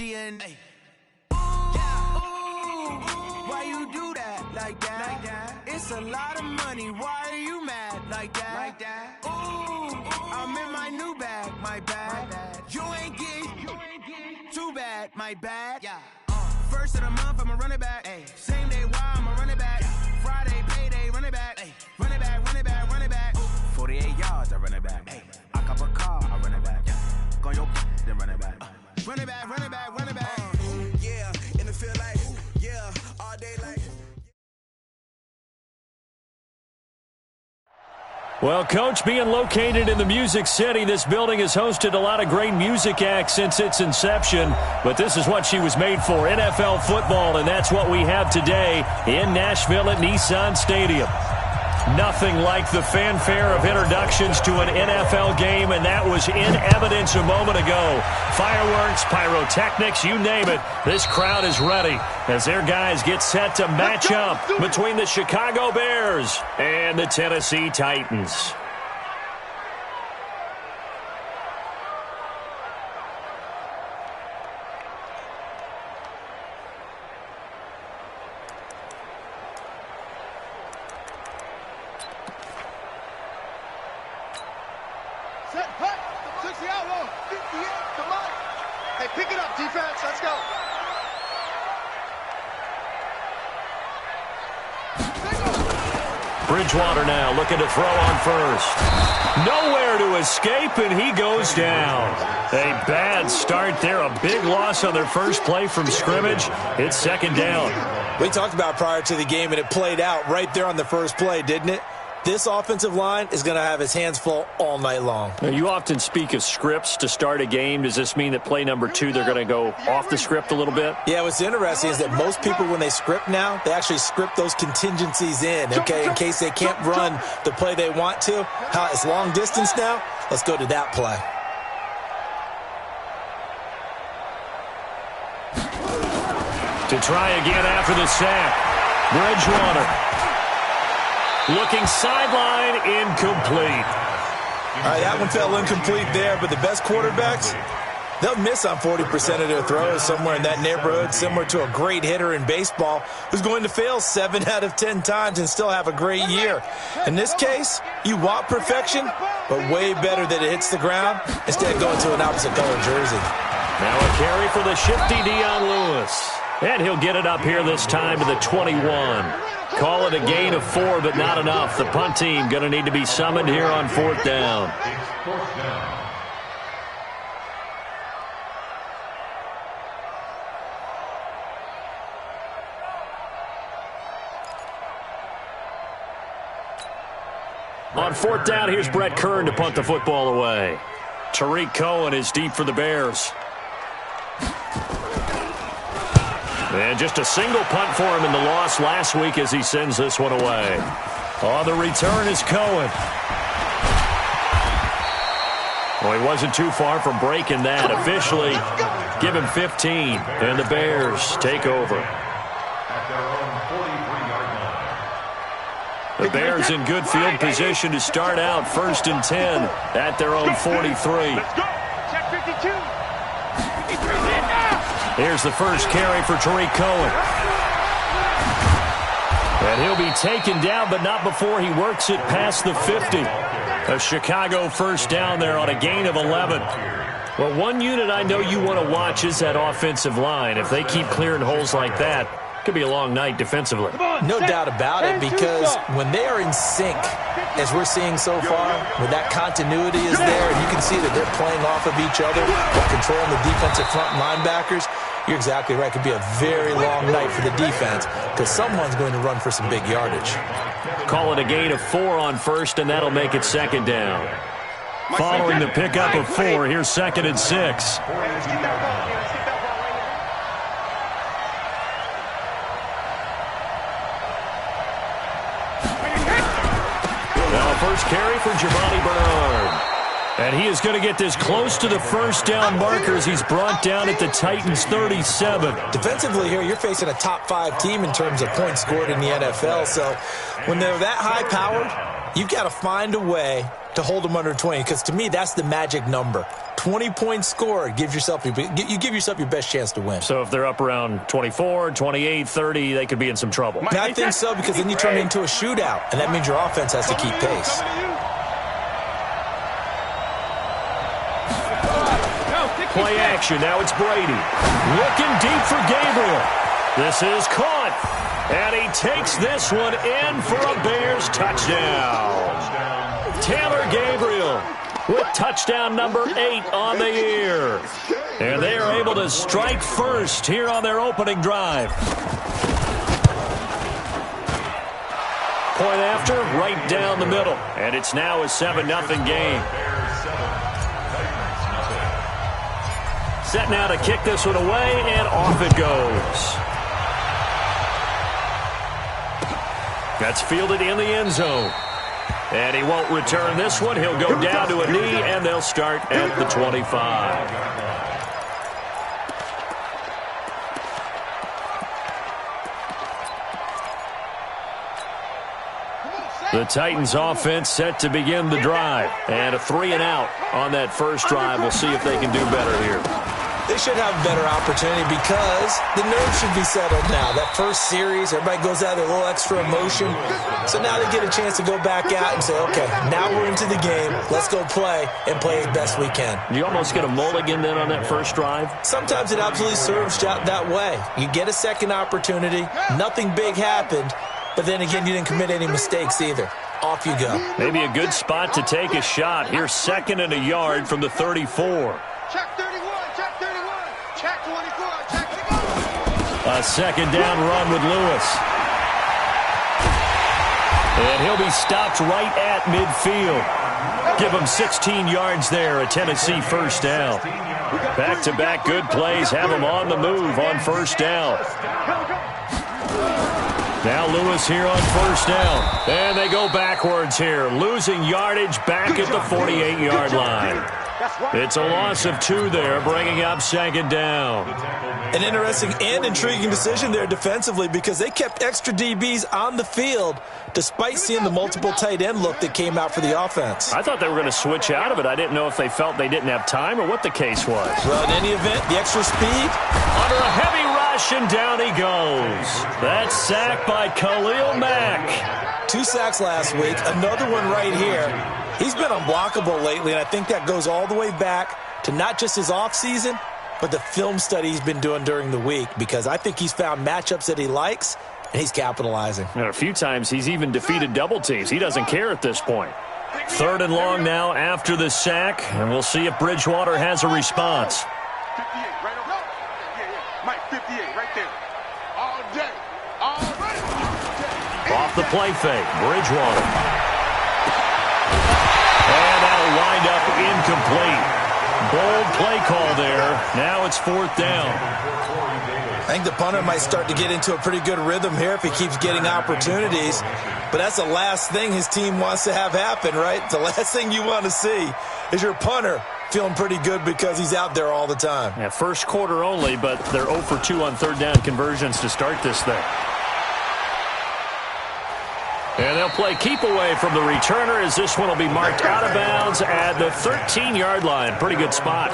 She in. Hey. Why you do that like that? It's a lot of money. Why are you mad like that? Ooh, I'm in my new bag, my bad. You ain't getting too bad, my bad. Yeah. First of the month, I'ma run it back. Ay. Same day, why I'ma run it back. Friday, payday, run it back. Ay. Run it back, run it back, run it back. 48 yards, I run it back. Ay. I cop a car, I run it back. Go on your then run it back. Run it back, run it back, run it back. Yeah, in the field like, yeah, all day like. Well, Coach, being located in the Music City, this building has hosted a lot of great music acts since its inception. But this is what she was made for, NFL football, and that's what we have today in Nashville at Nissan Stadium. Nothing like the fanfare of introductions to an NFL game, and that was in evidence a moment ago. Fireworks, pyrotechnics, you name it. This crowd is ready as their guys get set to match up between the Chicago Bears and the Tennessee Titans. Bridgewater now looking to throw on first. Nowhere to escape, and he goes down. A bad start there. A big loss on their first play from scrimmage. It's second down. We talked about prior to the game, and it played out right there on the first play, didn't it? This offensive line is going to have his hands full all night long. Now, you often speak of scripts to start a game. Does this mean that play number 2, they're going to go off the script a little bit? Yeah, what's interesting is that most people, when they script now, they actually script those contingencies in, okay, in case they can't run the play they want to. How it's long distance now, let's go to that play. To try again after the sack. Bridgewater. Looking sideline, incomplete. All right, that one fell incomplete there, but the best quarterbacks, they'll miss on 40% of their throws, somewhere in that neighborhood, similar to a great hitter in baseball who's going to fail 7 out of 10 times and still have a great year. In this case, you want perfection, but way better that it hits the ground instead of going to an opposite color jersey. Now a carry for the shifty Dion Lewis. And he'll get it up here this time to the 21. Call it a gain of 4, but not enough. The punt team going to need to be summoned here on 4th down. On 4th down, here's Brett Kern to punt the football away. Tariq Cohen is deep for the Bears. And just a single punt for him in the loss last week as he sends this one away. On the return is Cohen. Well, he wasn't too far from breaking that. Officially, give him 15, and the Bears take over. The Bears in good field position to start out 1st and 10 at their own 43. Let's go. Check 52. Here's the first carry for Tariq Cohen. And he'll be taken down, but not before he works it past the 50. A Chicago first down there on a gain of 11. Well, one unit I know you want to watch is that offensive line. If they keep clearing holes like that, it could be a long night defensively. No doubt about it, because when they are in sync, as we're seeing so far, when that continuity is there, and you can see that they're playing off of each other, while controlling the defensive front linebackers, you're exactly right. It could be a very long night for the defense because someone's going to run for some big yardage. Call it a gain of 4 on first, and that'll make it second down. Following the pickup of 4, here's 2nd and 6. Now first carry for Giovanni Bernard. And he is going to get this close to the first down markers. He's brought down at the Titans' 37. Defensively here, you're facing a top 5 team in terms of points scored in the NFL. So when they're that high-powered, you've got to find a way to hold them under 20, because to me, that's the magic number. 20 points scored, you give yourself your best chance to win. So if they're up around 24, 28, 30, they could be in some trouble. Yeah, I think so, because then you turn it into a shootout, and that means your offense has to keep pace. Play action, now it's Brady. Looking deep for Gabriel. This is caught, and he takes this one in for a Bears touchdown. Taylor Gabriel with touchdown number 8 on the year. And they are able to strike first here on their opening drive. Point after, right down the middle. And it's now a 7-0 game. Set now to kick this one away, and off it goes. That's fielded in the end zone. And he won't return this one. He'll go down to a knee, and they'll start at the 25. The Titans offense set to begin the drive. And a 3-and-out on that first drive. We'll see if they can do better here. They should have a better opportunity because the nerves should be settled now. That first series, everybody goes out with a little extra emotion. So now they get a chance to go back out and say, okay, now we're into the game. Let's go play and play as best we can. Do you almost get a mulligan then on that first drive? Sometimes it absolutely serves out that way. You get a second opportunity. Nothing big happened. But then again, you didn't commit any mistakes either. Off you go. Maybe a good spot to take a shot. Here's 2nd and a yard from the 34. Check 31, check 31, check 24, check 24. A second down run with Lewis. And he'll be stopped right at midfield. Give him 16 yards there, a Tennessee first down. Back-to-back good plays have him on the move on first down. Now Lewis here on first down. And they go backwards here, losing yardage back at the 48-yard line. It's a loss of 2 there, bringing up 2nd down. An interesting and intriguing decision there defensively because they kept extra DBs on the field despite seeing the multiple tight end look that came out for the offense. I thought they were going to switch out of it. I didn't know if they felt they didn't have time or what the case was. Well, in any event, the extra speed. Under a heavy rush, and down he goes. That's sacked by Khalil Mack. 2 sacks last week, another one right here. He's been unblockable lately, and I think that goes all the way back to not just his offseason, but the film study he's been doing during the week, because I think he's found matchups that he likes, and he's capitalizing. And a few times he's even defeated double teams. He doesn't care at this point. 3rd and long now after the sack, and we'll see if Bridgewater has a response. 58, right over there. Yeah. Mike, 58, right there. All day. All day. Off the play fake, Bridgewater. And that'll wind up incomplete. Bold play call there. Now it's 4th down. I think the punter might start to get into a pretty good rhythm here if he keeps getting opportunities. But that's the last thing his team wants to have happen, right? The last thing you want to see is your punter feeling pretty good because he's out there all the time. Yeah, first quarter only, but they're 0 for 2 on 3rd down conversions to start this thing. And they'll play keep away from the returner as this one will be marked out of bounds at the 13-yard line. Pretty good spot.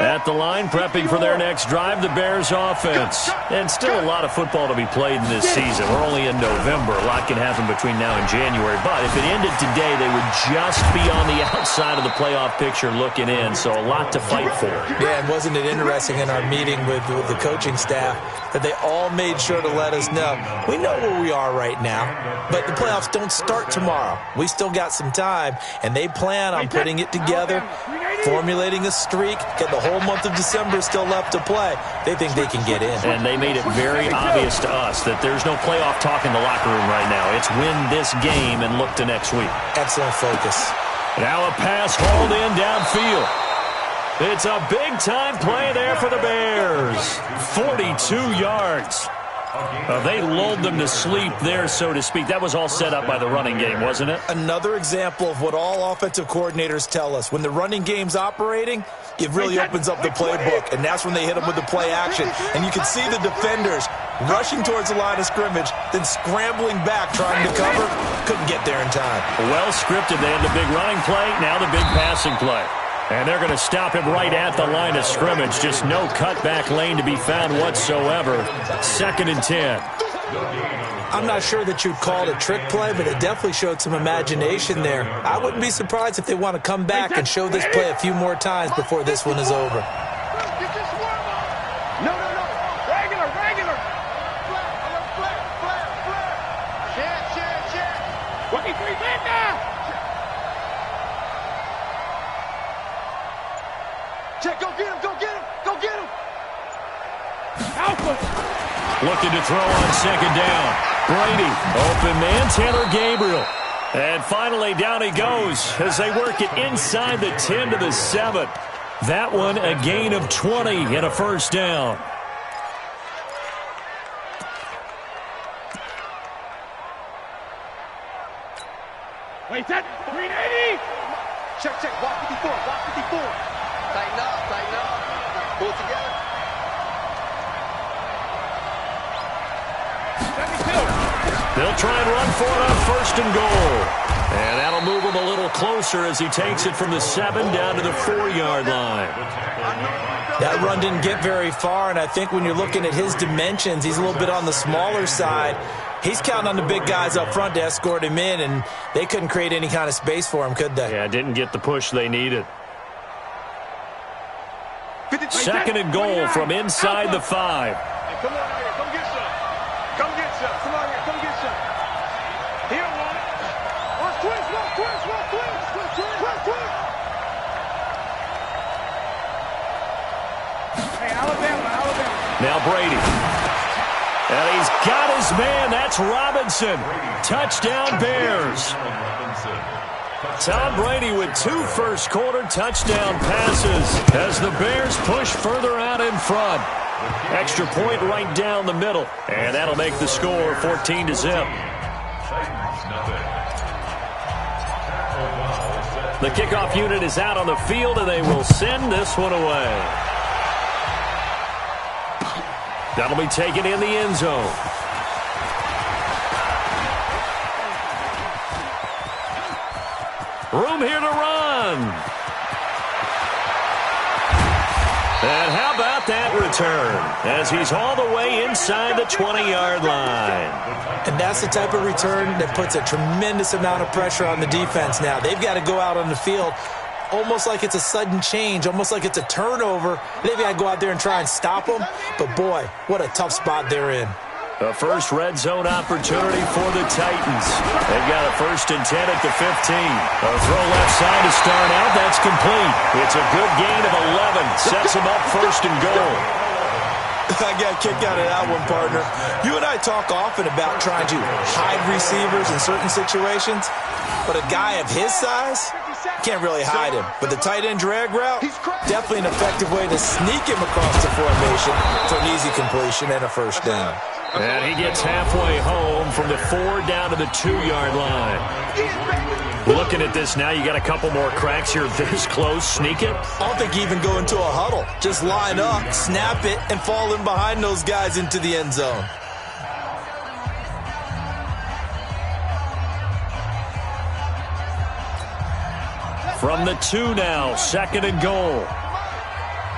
At the line, prepping for their next drive, the Bears offense. And still a lot of football to be played in this season. We're only in November. A lot can happen between now and January. But if it ended today, they would just be on the outside of the playoff picture looking in. So a lot to fight for. Yeah, and wasn't it interesting in our meeting with the coaching staff that they all made sure to let us know, we know where we are right now, but the playoffs don't start tomorrow. We still got some time, and they plan on putting it together, formulating a streak, get the whole month of December still left to play. They think they can get in. And they made it very obvious to us that there's no playoff talk in the locker room right now. It's win this game and look to next week. Excellent focus. Now a pass hauled in downfield. It's a big-time play there for the Bears. 42 yards. They lulled them to sleep there, so to speak. That was all set up by the running game, wasn't it? Another example of what all offensive coordinators tell us. When the running game's operating, it really opens up the playbook, and that's when they hit them with the play action. And you can see the defenders rushing towards the line of scrimmage, then scrambling back trying to cover. Couldn't get there in time. Well scripted. They had the big running play, now the big passing play. And they're going to stop him right at the line of scrimmage. Just no cutback lane to be found whatsoever. 2nd and 10. I'm not sure that you'd call it a trick play, but it definitely showed some imagination there. I wouldn't be surprised if they want to come back and show this play a few more times before this one is over. No. Regular. Flat. Check. 23 men now. Check, go get him. Alpha. Looking to throw on 2nd down. Brady, open man, Taylor Gabriel. And finally, down he goes as they work it inside the 10 to the 7. That one, a gain of 20 and a first down. Wait, that 380. Check. Walk 54. Tighten up. Pull together. 72. They'll try and run for it on 1st and goal. And that'll move him a little closer as he takes it from the 7 down to the 4-yard line. That run didn't get very far, and I think when you're looking at his dimensions, he's a little bit on the smaller side. He's counting on the big guys up front to escort him in, and they couldn't create any kind of space for him, could they? Yeah, didn't get the push they needed. 2nd and goal from inside the 5. Hey, come on out here. Come get some. Come on here. Come get some. He don't want it. Watch twins. Hey, Alabama. Now Brady. And he's got his man. That's Robinson. Touchdown Bears. Tom Brady with 2 first-quarter touchdown passes as the Bears push further out in front. Extra point right down the middle. And that'll make the score 14-0. The kickoff unit is out on the field, and they will send this one away. That'll be taken in the end zone. Room here to run. And how about that return as he's all the way inside the 20-yard line. And that's the type of return that puts a tremendous amount of pressure on the defense now. They've got to go out on the field almost like it's a sudden change, almost like it's a turnover. They've got to go out there and try and stop them. But, boy, what a tough spot they're in. A first red zone opportunity for the Titans. They've got a 1st and 10 at the 15. A throw left side to start out. That's complete. It's a good gain of 11. Sets them up 1st and goal. I got a kick out of that one, partner. You and I talk often about trying to hide receivers in certain situations, but a guy of his size can't really hide him. But the tight end drag route, definitely an effective way to sneak him across the formation for an easy completion and a first down. And he gets halfway home from the 4 down to the 2-yard line. Looking at this now, you got a couple more cracks here this close. Sneak it? I don't think you even go into a huddle. Just line up, snap it, and fall in behind those guys into the end zone. From the 2 now, 2nd and goal.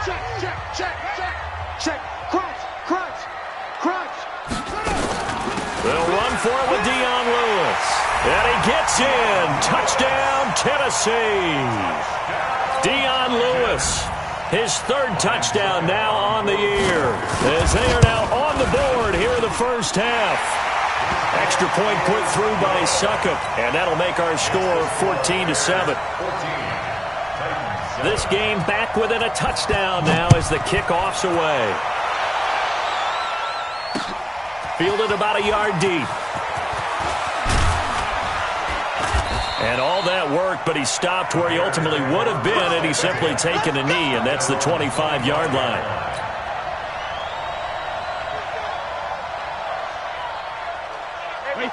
Check. Crunch. They'll run for it with Dion Lewis. And he gets in. Touchdown, Tennessee. Dion Lewis, his 3rd touchdown now on the year, as they are now on the board here in the first half. Extra point put through by Succop, and that'll make our score 14-7. This game back within a touchdown now as the kickoff's away. Fielded about a yard deep. And all that work, but he stopped where he ultimately would have been had he simply taken a knee, and that's the 25-yard line.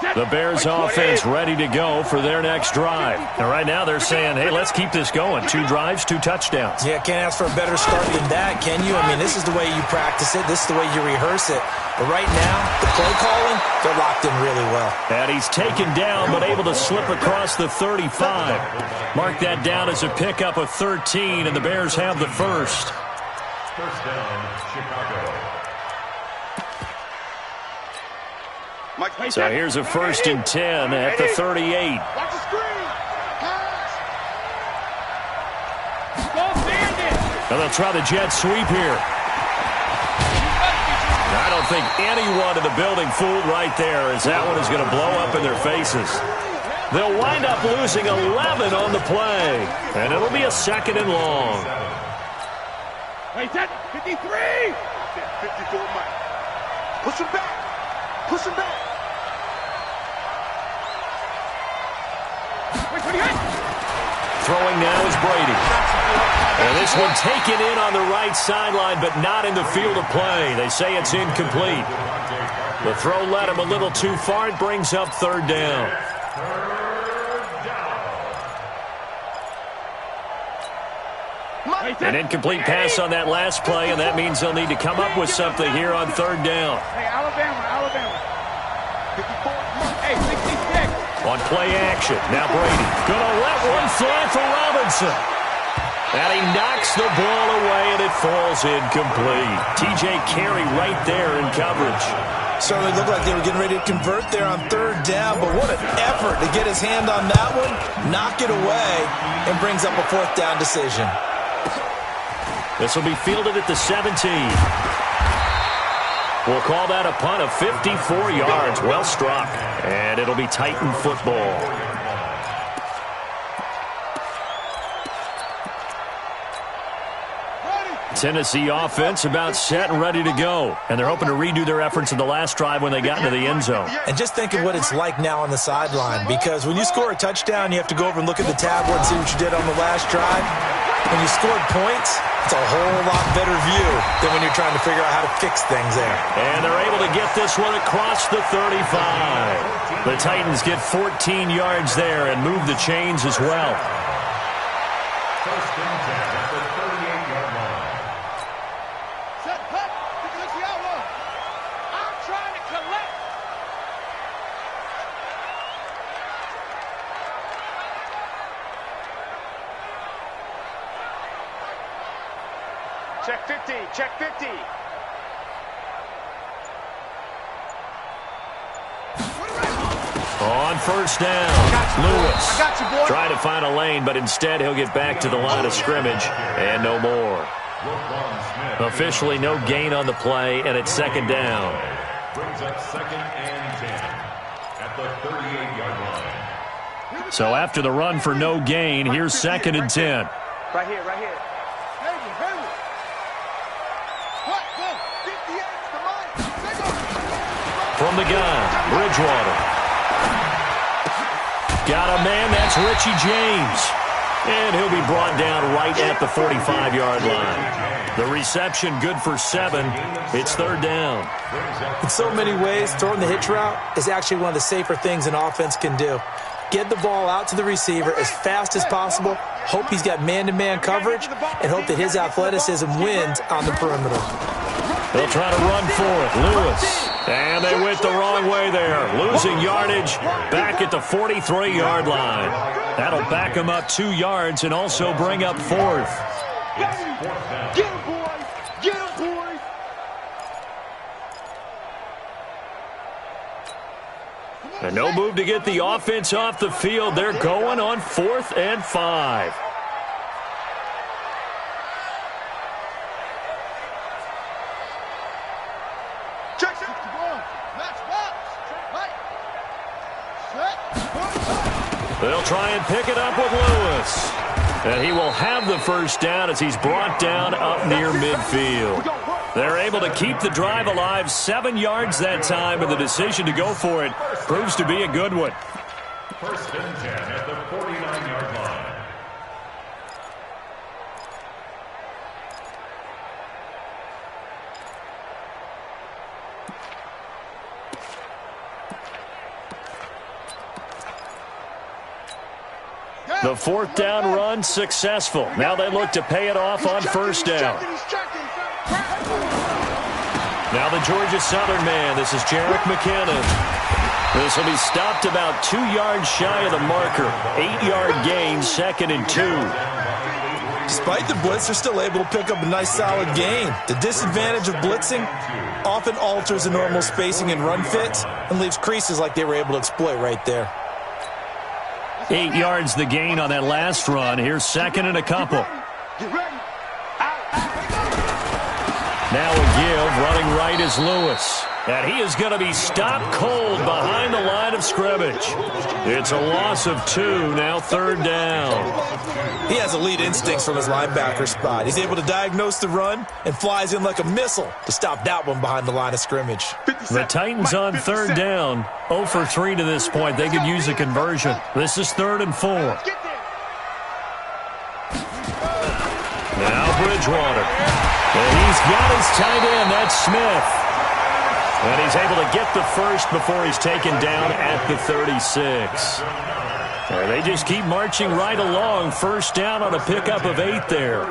The Bears offense ready to go for their next drive. And right now they're saying, hey, let's keep this going. 2 drives, 2 touchdowns. Yeah, can't ask for a better start than that, can you? I mean, this is the way you practice it. This is the way you rehearse it. But right now, the play calling, they're locked in really well. And he's taken down but able to slip across the 35. Mark that down as a pickup of 13, and the Bears have the first. First down, Chicago. So here's a 1st and 10 at the 38. Watch the screen. And they'll try the jet sweep here. I don't think anyone in the building fooled right there, as that one is going to blow up in their faces. They'll wind up losing 11 on the play, and it'll be a 2nd and long. Hey, that 53. 54 Mike. Push him back. Push him back. Throwing now is Brady. And this one taken in on the right sideline, but not in the field of play. They say it's incomplete. The throw led him a little too far. It brings up 3rd down. An incomplete pass on that last play, and that means they'll need to come up with something here on 3rd down. Hey, Alabama. 54. Hey, 66. On play action, now Brady gonna let one fly for Robinson. And he knocks the ball away, and it falls incomplete. T.J. Carey right there in coverage. Certainly looked like they were getting ready to convert there on 3rd down, but what an effort to get his hand on that one, knock it away, and brings up a 4th down decision. This will be fielded at the 17. We'll call that a punt of 54 yards. Well struck. And it'll be Titan football. Tennessee offense about set and ready to go. And they're hoping to redo their efforts in the last drive when they got into the end zone. And just think of what it's like now on the sideline, because when you score a touchdown, you have to go over and look at the tablet and see what you did on the last drive. When you scored points, it's a whole lot better view than when you're trying to figure out how to fix things there. And they're able to get this one across the 35. The Titans get 14 yards there and move the chains as well. First and 10 at the 38-yard line. Set cut. Because the outlaw. I'm trying to collect. Check 50. Check 50. On 1st down, Lewis I got you, boy. trying to find a lane, but instead he'll get back to the line of scrimmage and no more. Officially no gain on the play, and it's 2nd down. Brings up 2nd and 10 at the 38-yard line. So after the run for no gain, here's 2nd and 10. Right here, right here. From the gun, Bridgewater. Got a man, that's Richie James. And he'll be brought down right at the 45-yard line. The reception good for 7. It's 3rd down. In so many ways, throwing the hitch route is actually one of the safer things an offense can do. Get the ball out to the receiver as fast as possible, hope he's got man-to-man coverage, and hope that his athleticism wins on the perimeter. They'll try to run for it. Lewis. And they went the wrong way there. Losing yardage back at the 43-yard line. That'll back them up 2 yards and also bring up 4th. Get him, boys. Get him, boys. And no move to get the offense off the field. They're going on 4th and 5. They'll try and pick it up with Lewis. And he will have the 1st down as he's brought down up near midfield. They're able to keep the drive alive, 7 yards that time, and the decision to go for it proves to be a good one. 1st and 10 at the 49-yard line. The fourth down run successful. Now they look to pay it off on first down. Now the Georgia Southern man. This is Jerick McKinnon. This will be stopped about 2 yards shy of the marker. 8-yard gain, 2nd and 2. Despite the blitz, they're still able to pick up a nice solid gain. The disadvantage of blitzing often alters the normal spacing and run fits and leaves creases like they were able to exploit right there. 8 yards the gain on that last run. Here's 2nd and a couple. Now a give, running right is Lewis. And he is going to be stopped cold behind the line of scrimmage. It's a loss of 2, now 3rd down. He has elite instincts from his linebacker spot. He's able to diagnose the run and flies in like a missile to stop that one behind the line of scrimmage. The Titans on 3rd down. 0 for 3 to this point. They could use a conversion. This is 3rd and 4. Now Bridgewater. And he's got his tight end. That's Smith. And he's able to get the first before he's taken down at the 36. And they just keep marching right along. First down on a pickup of 8 there.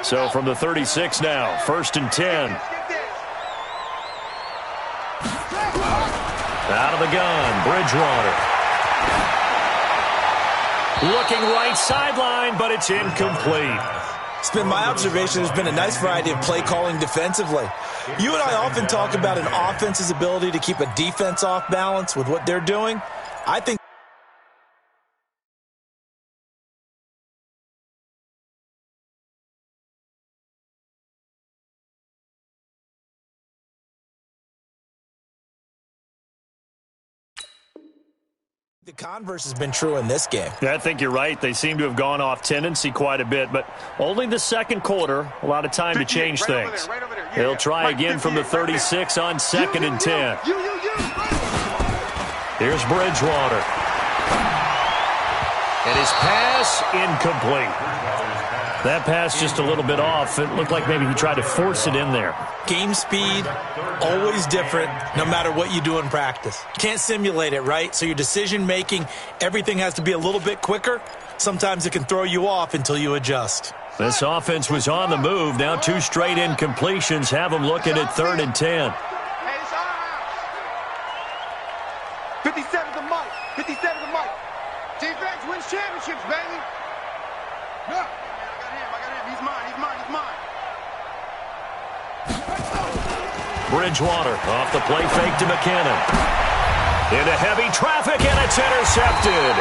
So from the 36 now, 1st and 10. Out of the gun, Bridgewater. Looking right sideline, but it's incomplete. It's been my observation there's been a nice variety of play calling defensively. You and I often talk about an offense's ability to keep a defense off balance with what they're doing. I think the converse has been true in this game. I think you're right. They seem to have gone off tendency quite a bit, but only the second quarter, a lot of time to change things. They'll try again from the 36 on 2nd and 10. Here's Bridgewater. And his pass incomplete. That pass just a little bit off. It looked like maybe he tried to force it in there. Game speed, always different, no matter what you do in practice. Can't simulate it, right? So your decision-making, everything has to be a little bit quicker. Sometimes it can throw you off until you adjust. This offense was on the move. Now 2 straight incompletions have them looking at 3rd and 10. 57 the mic. 57 the mic. Defense wins championships, baby. Yeah. I got him. He's mine. Bridgewater off the play fake to McKinnon. Into heavy traffic, and it's intercepted.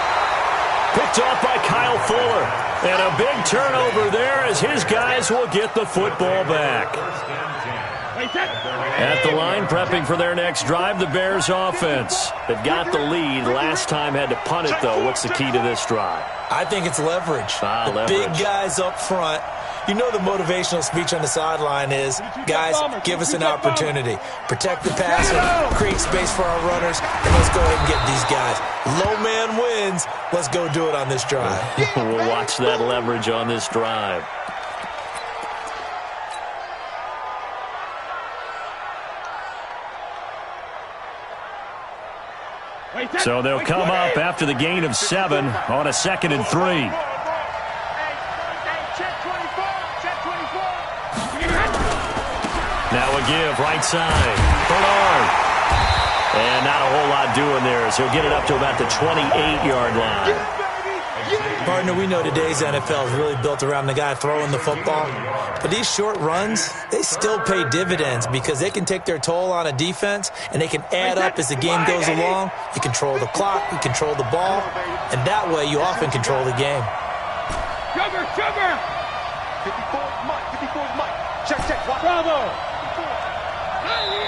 Picked off by Kyle Fuller. And a big turnover there as his guys will get the football back. At the line, prepping for their next drive, the Bears offense. They've got the lead. Last time had to punt it, though. What's the key to this drive? I think it's leverage. The big guys up front. You know the motivational speech on the sideline is, guys, give us an opportunity. Protect the passer, create space for our runners, and let's go ahead and get these guys. Low man wins. Let's go do it on this drive. We'll watch that leverage on this drive. So they'll come up after the gain of 7 on a 2nd and 3. Now a give, right side. Bernard. And not a whole lot doing there, so he'll get it up to about the 28-yard line. Partner, we know today's NFL is really built around the guy throwing the football. But these short runs, they still pay dividends because they can take their toll on a defense, and they can add up as the game goes along. You control the clock, you control the ball, and that way you often control the game. Sugar! 54's Mike. 54's Mike. Check. Bravo!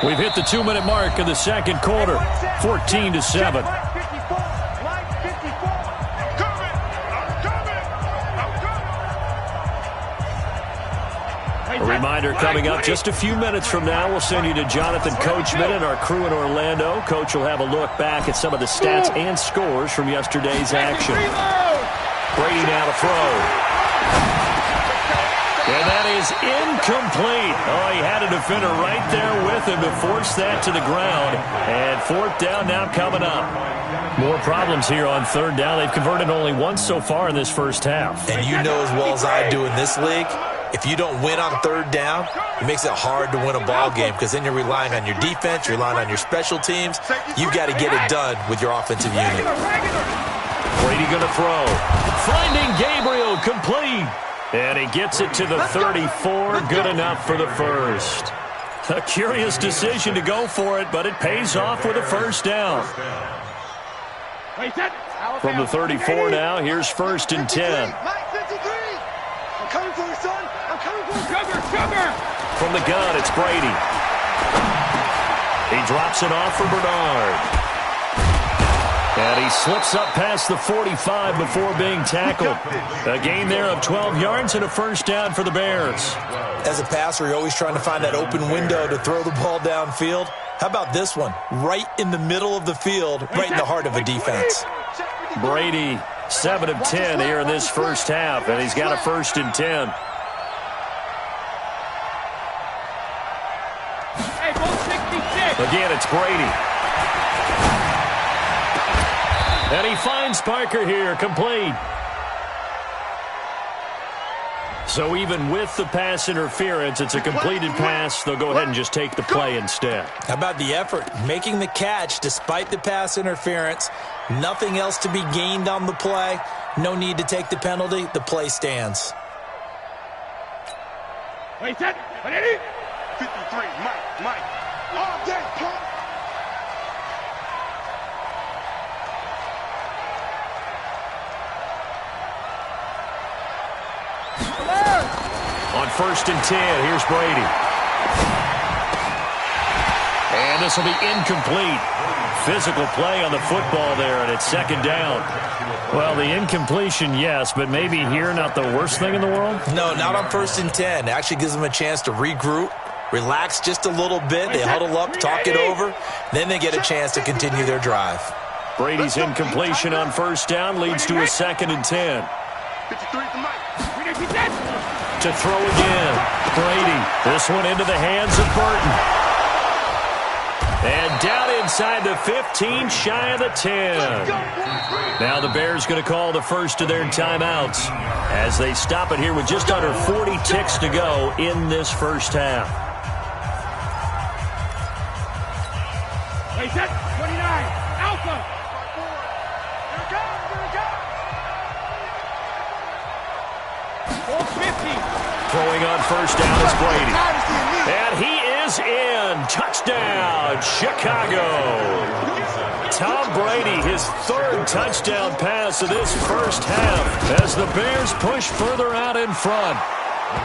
We've hit the 2-minute mark of the second quarter, 14-7. A reminder coming up just a few minutes from now. We'll send you to Jonathan Coachman and our crew in Orlando. Coach will have a look back at some of the stats and scores from yesterday's action. Brady now to throw. And that is incomplete. Oh, he had a defender right there with him to force that to the ground. And fourth down now coming up. More problems here on third down. They've converted only once so far in this first half. And you know as well as I do in this league, if you don't win on third down, it makes it hard to win a ball game because then you're relying on your defense, you're relying on your special teams. You've got to get it done with your offensive unit. Brady going to throw. Finding Gabriel, complete. And he gets it to the 34. Good enough for the first. A curious decision to go for it, but it pays off with a first down. From the 34 now, here's 1st and 10. I'm coming for you, son. I'm coming for you. Sugar. From the gun, it's Brady. He drops it off for Bernard. And he slips up past the 45 before being tackled. A gain there of 12 yards and a first down for the Bears. As a passer, you're always trying to find that open window to throw the ball downfield. How about this one? Right in the middle of the field, right in the heart of a defense. Brady, 7 of 10 here in this first half, and he's got a 1st and 10. Again, it's Brady. And he finds Parker here, complete. So even with the pass interference, it's a completed pass. They'll go ahead and just take the play instead. How about the effort? Making the catch despite the pass interference. Nothing else to be gained on the play. No need to take the penalty. The play stands. 53, Mike. All day, pump. On 1st and 10, here's Brady. And this will be incomplete. Physical play on the football there, and it's 2nd down. Well, the incompletion, yes, but maybe here not the worst thing in the world? No, not on 1st and 10. It actually gives them a chance to regroup, relax just a little bit. They huddle up, talk it over. Then they get a chance to continue their drive. Brady's incompletion on 1st down leads to a 2nd and 10. 53 to Mike. To throw again. Brady. This one into the hands of Burton. And down inside the 15, shy of the 10. Now the Bears going to call the first of their timeouts as they stop it here with just under 40 ticks to go in this first half. 29, Alpha. Throwing on 1st down is Brady. And he is in. Touchdown, Chicago. Tom Brady, his 3rd touchdown pass of this first half as the Bears push further out in front.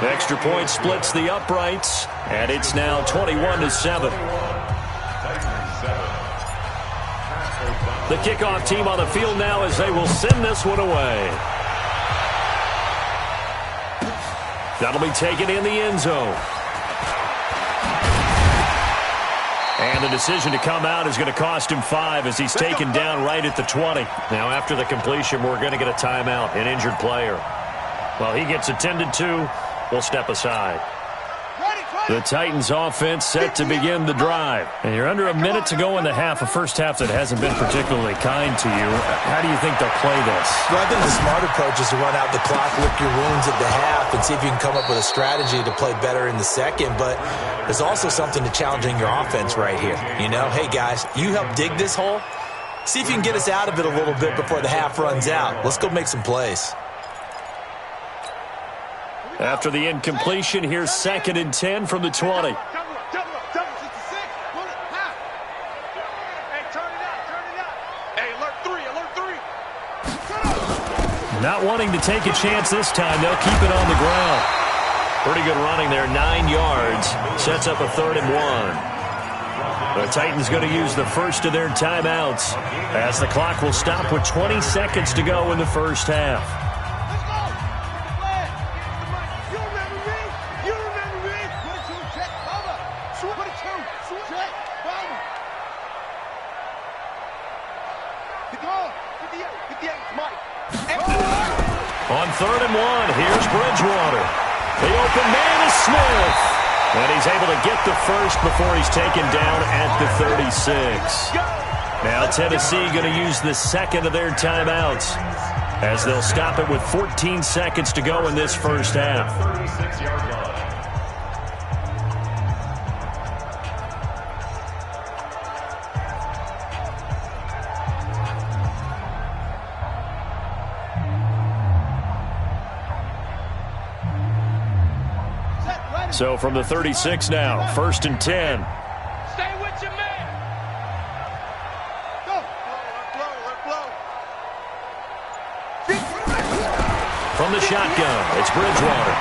Extra point splits the uprights, and it's now 21-7. The kickoff team on the field now as they will send this one away. That'll be taken in the end zone. And the decision to come out is going to cost him 5 as he's taken down right at the 20. Now after the completion, we're going to get a timeout, an injured player. While he gets attended to, we'll step aside. The Titans offense set to begin the drive. And you're under a minute to go in the half, a first half that hasn't been particularly kind to you. How do you think they'll play this? Well, I think the smart approach is to run out the clock, lick your wounds at the half, and see if you can come up with a strategy to play better in the second. But there's also something to challenging your offense right here. You know, hey, guys, you help dig this hole. See if you can get us out of it a little bit before the half runs out. Let's go make some plays. After the incompletion, here's 2nd and 10 from the 20. Not wanting to take a chance this time, they'll keep it on the ground. Pretty good running there, 9 yards. Sets up a 3rd and 1. The Titans going to use the first of their timeouts as the clock will stop with 20 seconds to go in the first half. On 3rd and 1, here's Bridgewater. The open man is Smith. And he's able to get the first before he's taken down at the 36. Now Tennessee going to use the second of their timeouts as they'll stop it with 14 seconds to go in this first half. 36-yard line. So from the 36 now, 1st and 10. Stay with your man. Go. Let blow. From the shotgun, it's Bridgewater.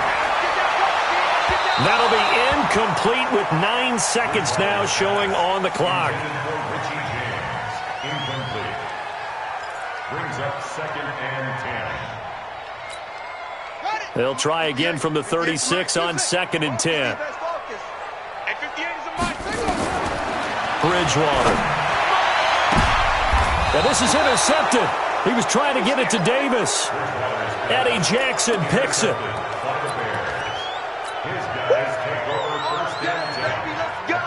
That'll be incomplete with 9 seconds now showing on the clock. Richie James, incomplete. Brings up 2nd and 10. They'll try again from the 36 on 2nd and 10. Bridgewater. Now this is intercepted. He was trying to get it to Davis. Eddie Jackson picks it. His guys take over 1st and 10.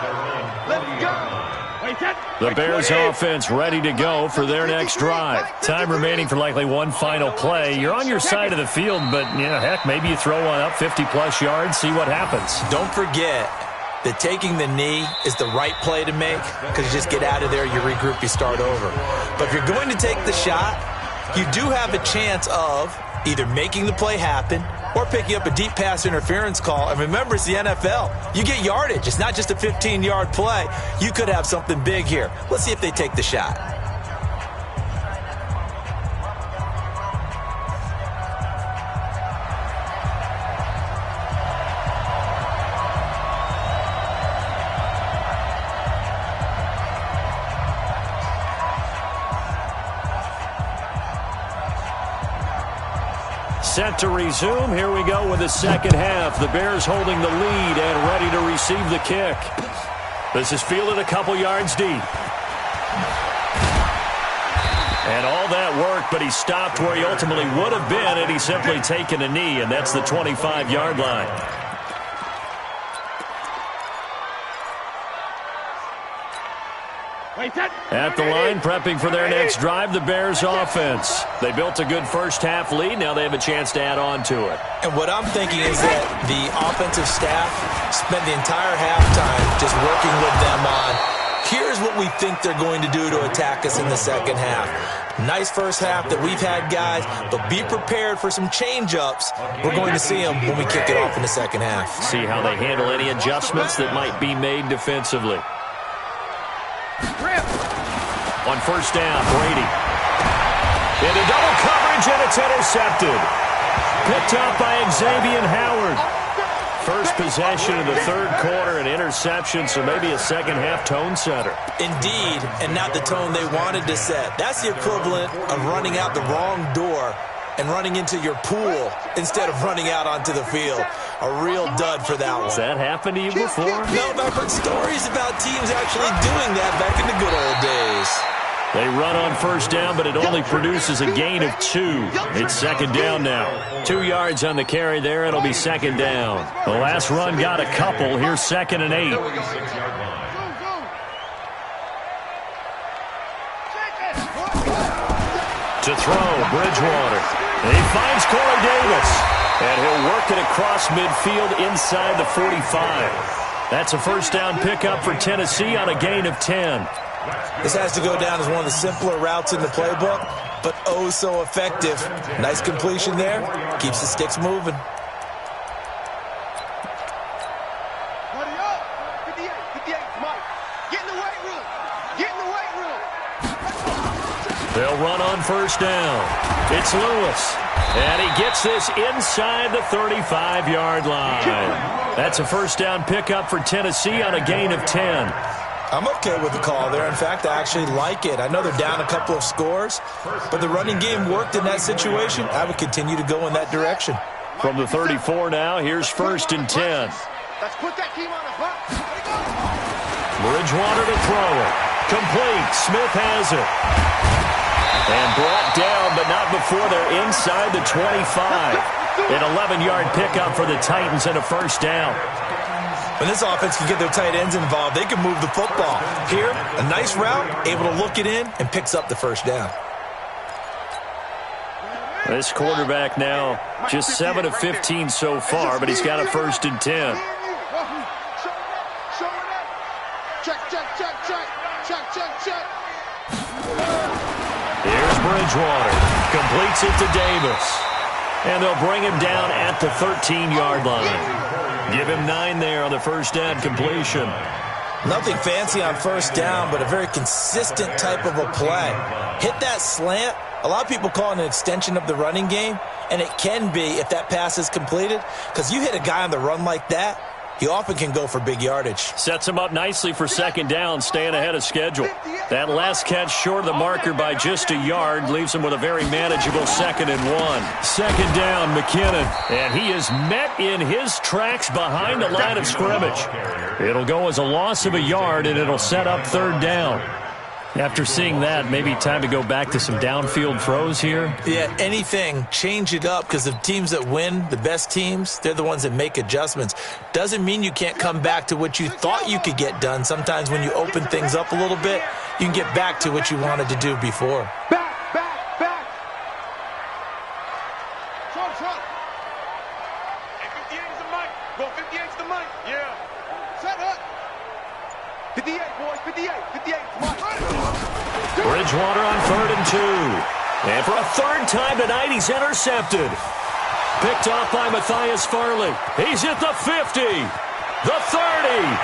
Let's go. The Bears offense ready to go for their next drive. Time remaining for likely one final play. You're on your side of the field, but, heck, maybe you throw one up 50-plus yards, see what happens. Don't forget that taking the knee is the right play to make because you just get out of there, you regroup, you start over. But if you're going to take the shot, you do have a chance of either making the play happen or picking up a deep pass interference call. And remember, it's the NFL. You get yardage. It's not just a 15-yard play. You could have something big here. Let's see if they take the shot. Set to resume. Here we go with the second half. The Bears holding the lead and ready to receive the kick. This is fielded a couple yards deep. And all that work, but he stopped where he ultimately would have been had he simply taken a knee, and that's the 25-yard line. At the line, prepping for their next drive, the Bears offense. They built a good first-half lead. Now they have a chance to add on to it. And what I'm thinking is that the offensive staff spent the entire halftime just working with them on, here's what we think they're going to do to attack us in the second half. Nice first half that we've had, guys, but be prepared for some change-ups. We're going to see them when we kick it off in the second half. See how they handle any adjustments that might be made defensively. On first down, Brady. Into double coverage, and it's intercepted. Picked up by Xavier Howard. First possession of the third quarter, an interception, so maybe a second-half tone setter. Indeed, and not the tone they wanted to set. That's the equivalent of running out the wrong door and running into your pool instead of running out onto the field. A real dud for that one. Has that happened to you before? No, but I've heard stories about teams actually doing that back in the good old days. They run on first down, but it only produces a gain of 2. It's second down now. 2 yards on the carry there. It'll be second down. The last run got a couple. Here's 2nd and 8. 46-yard line. To throw, Bridgewater. He finds Corey Davis. And he'll work it across midfield inside the 45. That's a first down pickup for Tennessee on a gain of 10. This has to go down as one of the simpler routes in the playbook, but oh so effective. Nice completion there. Keeps the sticks moving. They'll run on first down. It's Lewis. And he gets this inside the 35-yard line. That's a first down pickup for Tennessee on a gain of 10. I'm okay with the call there. In fact, I actually like it. I know they're down a couple of scores, but the running game worked in that situation. I would continue to go in that direction. From the 34 now, here's 1st and 10. Let's put that team on the hunt. Bridgewater to throw it. Complete. Smith has it. And brought down, but not before they're inside the 25. An 11-yard pickup for the Titans and a first down. When this offense can get their tight ends involved, they can move the football. Here, a nice route, able to look it in, and picks up the first down. This quarterback now just 7 of 15 so far, but he's got a 1st and 10. Here's Bridgewater. Completes it to Davis. And they'll bring him down at the 13-yard line. Give him 9 there on the first down completion. Nothing fancy on first down, but a very consistent type of a play. Hit that slant. A lot of people call it an extension of the running game, and it can be if that pass is completed, because you hit a guy on the run like that, he often can go for big yardage. Sets him up nicely for second down, staying ahead of schedule. That last catch short of the marker by just a yard leaves him with a very manageable 2nd and 1. Second down, McKinnon, and he is met in his tracks behind the line of scrimmage. It'll go as a loss of a yard, and it'll set up 3rd down. After seeing that, maybe time to go back to some downfield throws here? Yeah, anything. Change it up, because the teams that win, the best teams, they're the ones that make adjustments. Doesn't mean you can't come back to what you thought you could get done. Sometimes when you open things up a little bit, you can get back to what you wanted to do before. Back. Hey, 58 is the mic. Go 58 is the mic. Yeah. Set up. 58, boys. 58 is the mic. Bridgewater on 3rd and 2. And for a 3rd time tonight, he's intercepted. Picked off by Matthias Farley. He's at the 50, the 30,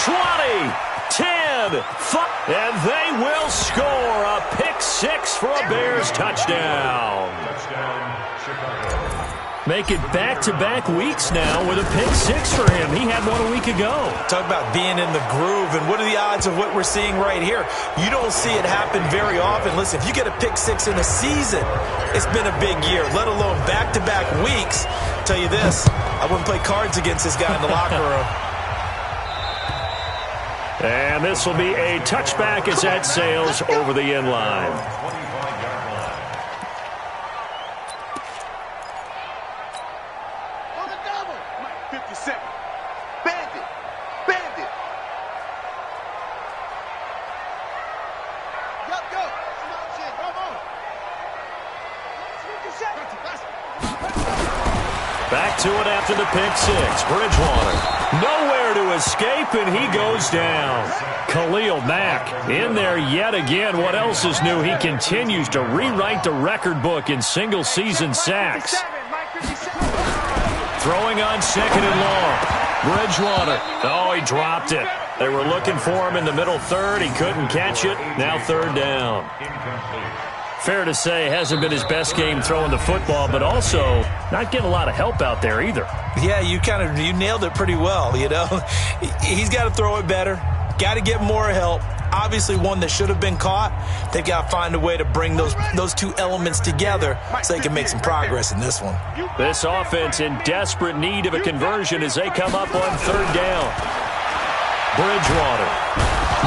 20, 10, 5. And they will score a pick 6 for a Bears touchdown. Make it back-to-back weeks now with a pick 6 for him. He had one a week ago. Talk about being in the groove, and what are the odds of what we're seeing right here? You don't see it happen very often. Listen, if you get a pick 6 in a season, it's been a big year, let alone back-to-back weeks. I'll tell you this, I wouldn't play cards against this guy in the locker room. And this will be a touchback as that sails over the end line. 57. Bandit. Go. Come on. Back to it after the pick 6. Bridgewater. Nowhere to escape, and he goes down. Khalil Mack in there yet again. What else is new? He continues to rewrite the record book in single-season sacks. Throwing on 2nd and long. Bridgewater. Oh, he dropped it. They were looking for him in the middle 3rd. He couldn't catch it. Now 3rd down. Fair to say, hasn't been his best game throwing the football, but also not getting a lot of help out there either. Yeah, you nailed it pretty well, you know. He's got to throw it better. Got to get more help. Obviously one that should have been caught. They've got to find a way to bring those two elements together so they can make some progress in this one. This offense in desperate need of a conversion as they come up on 3rd down. Bridgewater.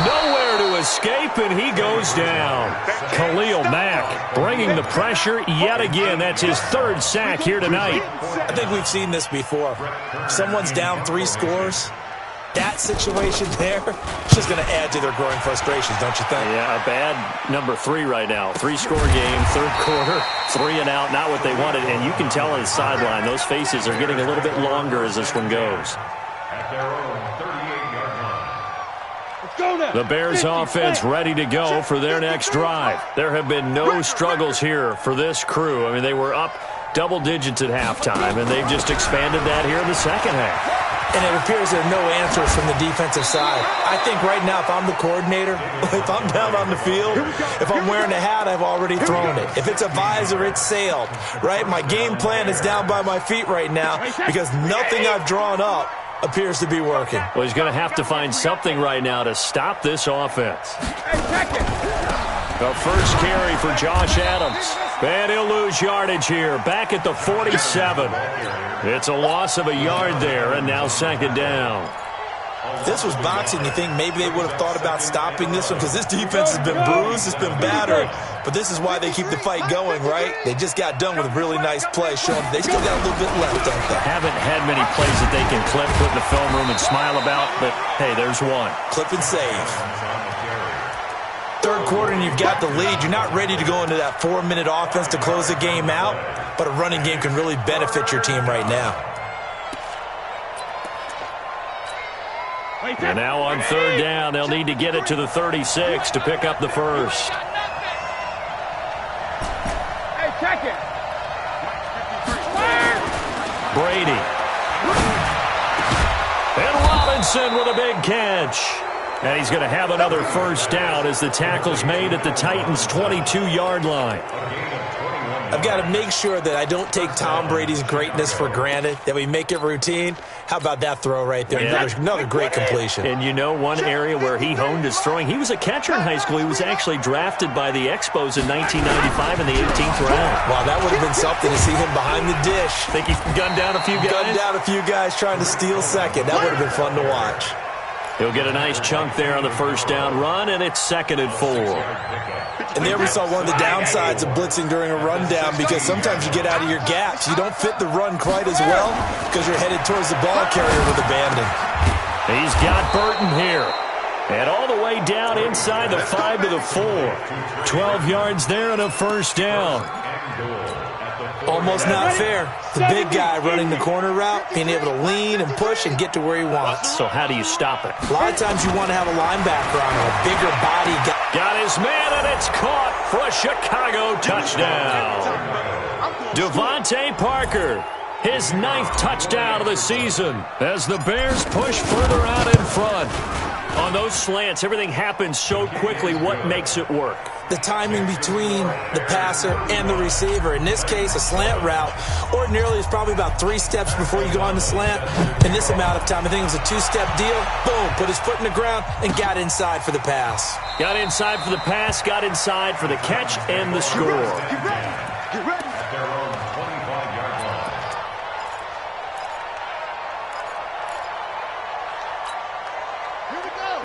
Nowhere to escape, and he goes down. Khalil Mack bringing the pressure yet again. That's his 3rd sack here tonight. I think we've seen this before. Someone's down 3 scores. That situation there, it's just going to add to their growing frustrations, don't you think? Yeah, a bad number 3 right now. 3-score game, 3rd quarter, 3 and out, not what they wanted. And you can tell on the sideline, those faces are getting a little bit longer as this one goes. At their own 38-yard line. The Bears offense ready to go for their next drive. There have been no struggles here for this crew. I mean, they were up double digits at halftime, and they've just expanded that here in the second half. And it appears there are no answers from the defensive side. I think right now, if I'm the coordinator, if I'm down on the field, if I'm wearing a hat, I've already thrown it. If it's a visor, it's sailed, right? My game plan is down by my feet right now because nothing I've drawn up appears to be working. Well, he's going to have to find something right now to stop this offense. The first carry for Josh Adams. And he'll lose yardage here. Back at the 47. It's a loss of a yard there, and now 2nd down. If this was boxing, you think maybe they would have thought about stopping this one because this defense has been bruised, it's been battered, but this is why they keep the fight going, right? They just got done with a really nice play, showing they still got a little bit left, don't they? Haven't had many plays that they can clip, put in the film room, and smile about, but hey, there's one. Clip and save. Third quarter and you've got the lead. You're not ready to go into that 4-minute offense to close the game out, but a running game can really benefit your team right now. And now on third down, they'll need to get it to the 36 to pick up the first. Hey, check it. Brady. And Robinson with a big catch. And he's going to have another first down as the tackle's made at the Titans' 22-yard line. I've got to make sure that I don't take Tom Brady's greatness for granted, that we make it routine. How about that throw right there? Yeah. Another great completion. And you know one area where he honed his throwing? He was a catcher in high school. He was actually drafted by the Expos in 1995 in the 18th round. Wow, that would have been something to see him behind the dish. Think he gunned down a few guys? Gunned down a few guys trying to steal second. That would have been fun to watch. He'll get a nice chunk there on the first down run, and it's 2nd and 4. And there we saw one of the downsides of blitzing during a rundown because sometimes you get out of your gaps. You don't fit the run quite as well because you're headed towards the ball carrier with abandon. He's got Burton here. And all the way down inside the 5 to the 4. 12 yards there and a first down. Almost not fair. The big guy running the corner route, being able to lean and push and get to where he wants. So how do you stop it? A lot of times you want to have a linebacker on a bigger body guy. Got his man, and it's caught for a Chicago touchdown. Devontae Parker, his 9th touchdown of the season as the Bears push further out in front. On those slants, everything happens so quickly. What makes it work? The timing between the passer and the receiver. In this case, a slant route ordinarily is probably about 3 steps before you go on the slant. In this amount of time, I think it was a 2-step deal. Boom, put his foot in the ground and got inside for the pass. Got inside for the pass, got inside for the catch and the score. Get ready. Get ready.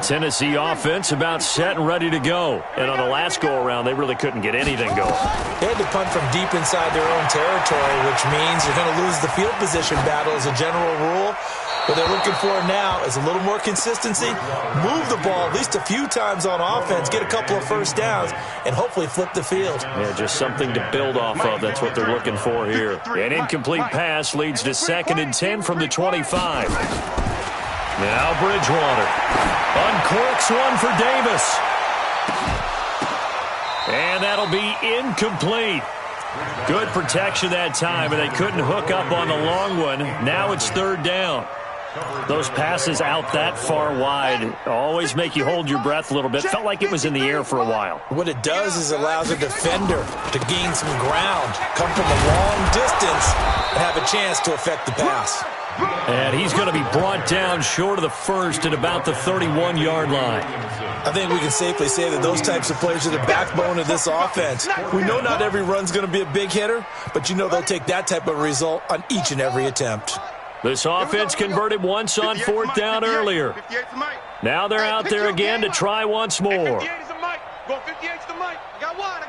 Tennessee offense about set and ready to go. And on the last go-around, they really couldn't get anything going. They had to punt from deep inside their own territory, which means you're going to lose the field position battle as a general rule. What they're looking for now is a little more consistency, move the ball at least a few times on offense, get a couple of first downs, and hopefully flip the field. Yeah, just something to build off of. That's what they're looking for here. An incomplete pass leads to 2nd and 10 from the 25. Now Bridgewater uncorks one for Davis. And that'll be incomplete. Good protection that time, and they couldn't hook up on the long one. Now it's 3rd down. Those passes out that far wide always make you hold your breath a little bit. Felt like it was in the air for a while. What it does is it allows a defender to gain some ground, come from a long distance, and have a chance to affect the pass. And he's going to be brought down short of the first at about the 31-yard line. I think we can safely say that those types of plays are the backbone of this offense. We know not every run's going to be a big hitter, but you know they'll take that type of result on each and every attempt. This offense converted once on 4th down earlier. Now they're out there again to try once more. 58 is the mic. Go 58 is the mic. I got one.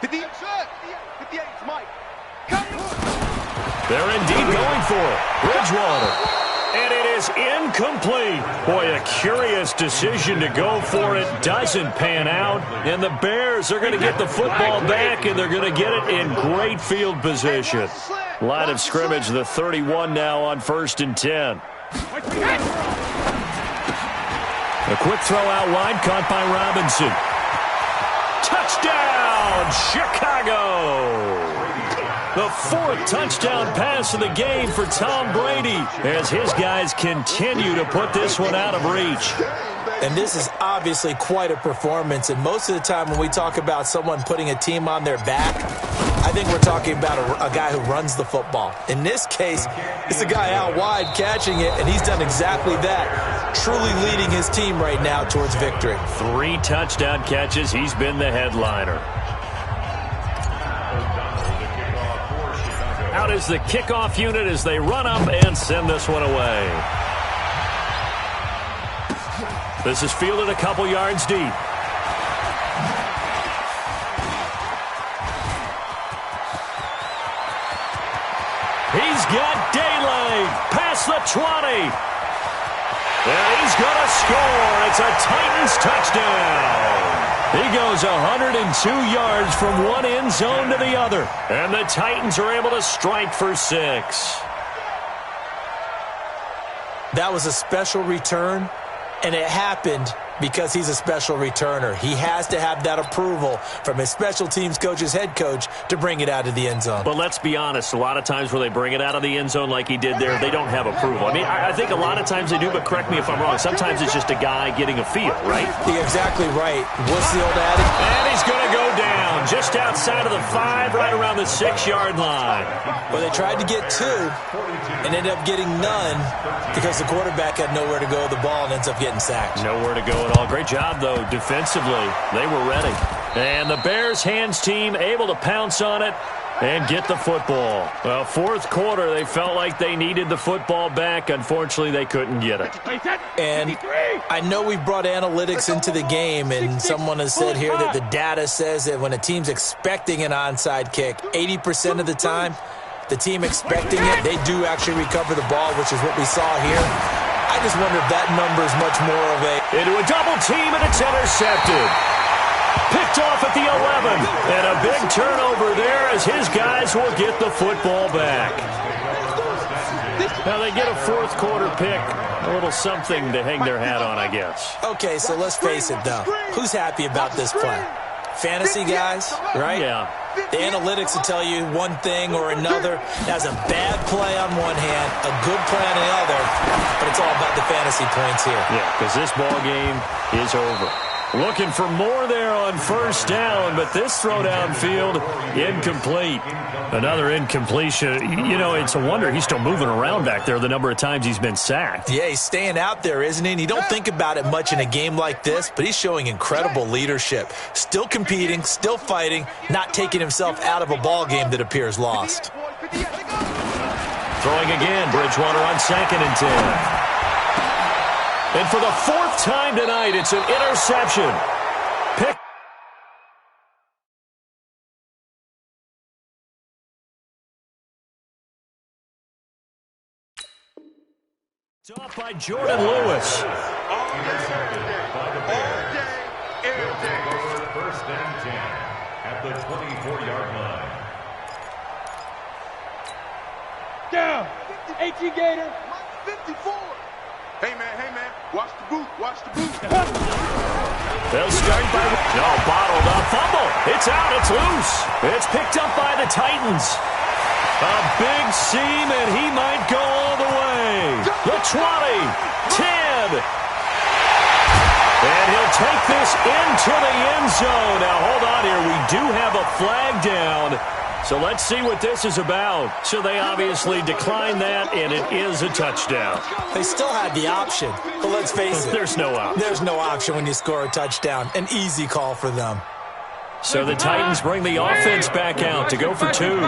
58 is Mike. They're indeed going for it. Bridgewater. And it is incomplete. Boy, a curious decision to go for it. Doesn't pan out. And the Bears are going to get the football back, and they're going to get it in great field position. Line of scrimmage, the 31 now on 1st and 10. A quick throw out wide, caught by Robinson. Touchdown, Chicago! The 4th touchdown pass of the game for Tom Brady as his guys continue to put this one out of reach. And this is obviously quite a performance. And most of the time when we talk about someone putting a team on their back, I think we're talking about a guy who runs the football. In this case, it's a guy out wide catching it, and he's done exactly that, truly leading his team right now towards victory. 3 touchdown catches. He's been the headliner. Out is the kickoff unit as they run up and send this one away. This is fielded a couple yards deep. He's got daylight past the 20. And he's going to score. It's a Titans touchdown. He goes 102 yards from one end zone to the other. And the Titans are able to strike for 6. That was a special return, and it happened because he's a special returner. He has to have that approval from his special teams coach's head coach to bring it out of the end zone. But let's be honest, a lot of times when they bring it out of the end zone like he did there, they don't have approval. I mean, I think a lot of times they do, but correct me if I'm wrong. Sometimes it's just a guy getting a feel, right? You're exactly right. What's the old adage? And he's going to go down just outside of the 5, right around the 6-yard line. Well, they tried to get 2 and ended up getting none because the quarterback had nowhere to go with the ball and ends up getting sacked. Nowhere to go at all. Great job, though, defensively. They were ready. And the Bears hands team able to pounce on it and get the football. Well, fourth quarter, they felt like they needed the football back. Unfortunately, they couldn't get it. And I know we brought analytics into the game, and someone has said here that the data says that when a team's expecting an onside kick, 80% of the time, the team expecting it, they do actually recover the ball, which is what we saw here. I just wonder if that number is much more of a... Into a double team, and it's intercepted. Picked off at the 11. And a big turnover there as his guys will get the football back. Now they get a fourth quarter pick. A little something to hang their hat on, I guess. Okay, so let's face it, though. Who's happy about this play? Fantasy guys, right? Yeah. The analytics will tell you one thing or another. That's a bad play on one hand, a good play on the other, but it's all about the fantasy points here. Yeah, because this ball game is over. Looking for more there on first down, but this throw downfield, incomplete. Another incompletion. You know, it's a wonder he's still moving around back there the number of times he's been sacked. Yeah, he's staying out there, isn't he? And you don't think about it much in a game like this, but he's showing incredible leadership. Still competing, still fighting, not taking himself out of a ball game that appears lost. Throwing again, Bridgewater on 2nd and 10. And for the 4th time tonight, it's an interception. Pick. It's off by Jordan Lewis. Intercepted by the Bears. They'll take over 1st and 10 at the 24-yard line. Down. 18 Gator. 54. Hey, man. Watch the boot. They'll start by... No, bottled up. Fumble. It's out. It's loose. It's picked up by the Titans. A big seam, and he might go all the way. The 20. 10. And he'll take this into the end zone. Now, hold on here. We do have a flag down. So let's see what this is about. So they obviously declined that, and it is a touchdown. They still had the option, but let's face it. There's no option. There's no option when you score a touchdown. An easy call for them. So the Titans bring the offense back out to go for 2.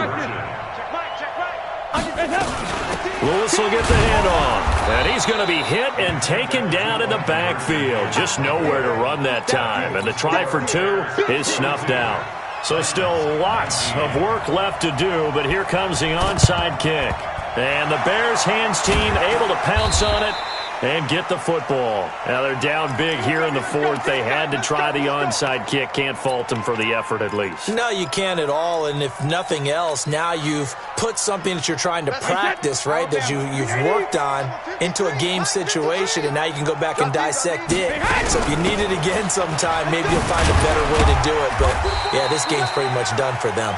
Lewis will get the handoff. And he's going to be hit and taken down in the backfield. Just nowhere to run that time. And the try for 2 is snuffed out. So still lots of work left to do, but here comes the onside kick. And the Bears hands team able to pounce on it and get the football. Now they're down big here in the 4th. They had to try the onside kick. Can't fault them for the effort at least. No, you can't at all. And if nothing else, now you've put something that you're trying to practice, right, that you've worked on into a game situation, and now you can go back and dissect it. So if you need it again sometime, maybe you'll find a better way to do it. But, yeah, this game's pretty much done for them.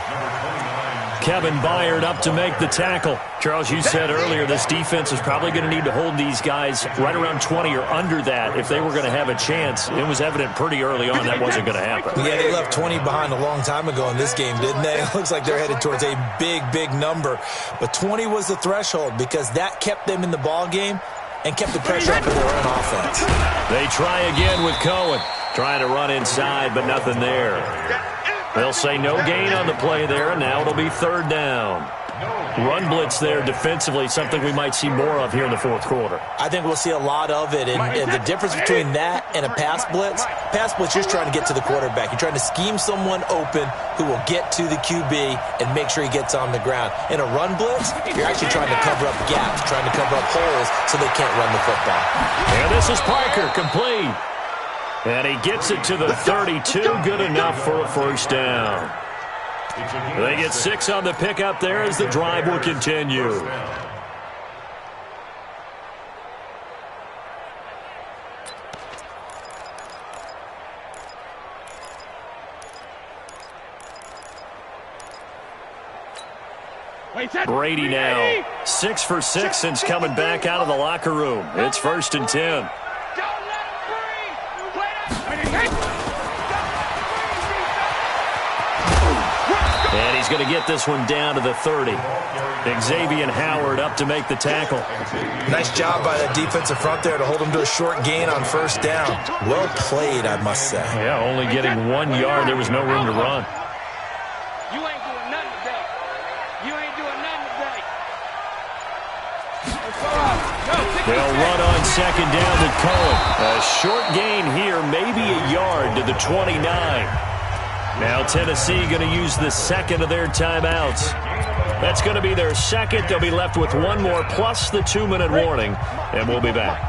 Kevin Byard up to make the tackle. Charles, you said earlier this defense is probably going to need to hold these guys right around 20 or under that if they were going to have a chance. It was evident pretty early on that wasn't going to happen. Yeah, they left 20 behind a long time ago in this game, didn't they? It looks like they're headed towards a big number. But 20 was the threshold because that kept them in the ball game and kept the pressure off of their own offense. They try again with Cohen. Trying to run inside, but nothing there. They'll say no gain on the play there, and now it'll be 3rd down. Run blitz there defensively, something we might see more of here in the fourth quarter. I think we'll see a lot of it, and the difference between that and a pass blitz just trying to get to the quarterback. You're trying to scheme someone open who will get to the QB and make sure he gets on the ground. In a run blitz, you're actually trying to cover up gaps, trying to cover up holes so they can't run the football. And this is Parker, complete. And he gets it to the 32, good enough for a first down. They get 6 on the pickup there as the drive will continue. Brady now 6 for 6 since coming back out of the locker room. It's 1st and 10. And he's going to get this one down to the 30. Xavier Howard up to make the tackle. Nice job by the defensive front there to hold him to a short gain on first down. Well played, I must say. Yeah, only getting 1 yard. There was no room to run. You ain't doing nothing today. You ain't doing nothing today. They'll run on second down to Cullen. A short gain here, maybe a yard to the 29. Now Tennessee going to use the second of their timeouts. That's going to be their second. They'll be left with one more plus the 2-minute warning, and we'll be back.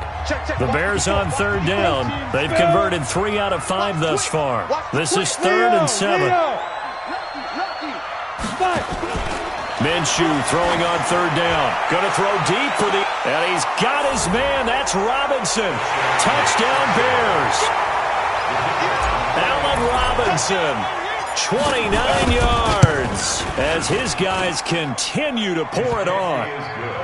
The Bears on third down. They've converted 3 out of 5 thus far. This is 3rd and 7. Minshew throwing on third down. Going to throw deep for the... And he's got his man. That's Robinson. Touchdown Bears. Allen Robinson. 29 yards as his guys continue to pour it on.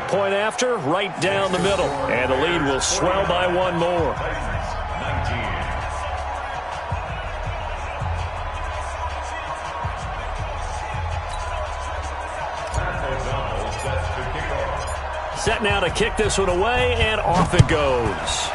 Point after, right down the middle. And the lead will swell by 1 more. Set now to kick this one away, and off it goes.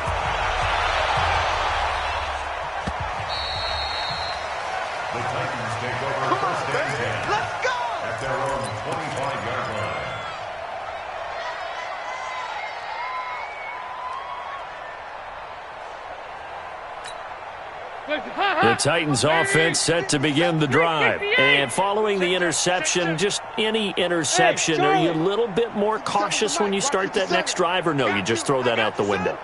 The Titans offense set to begin the drive. And following the interception, just any interception, are you a little bit more cautious when you start that next drive, or no, you just throw that out the window?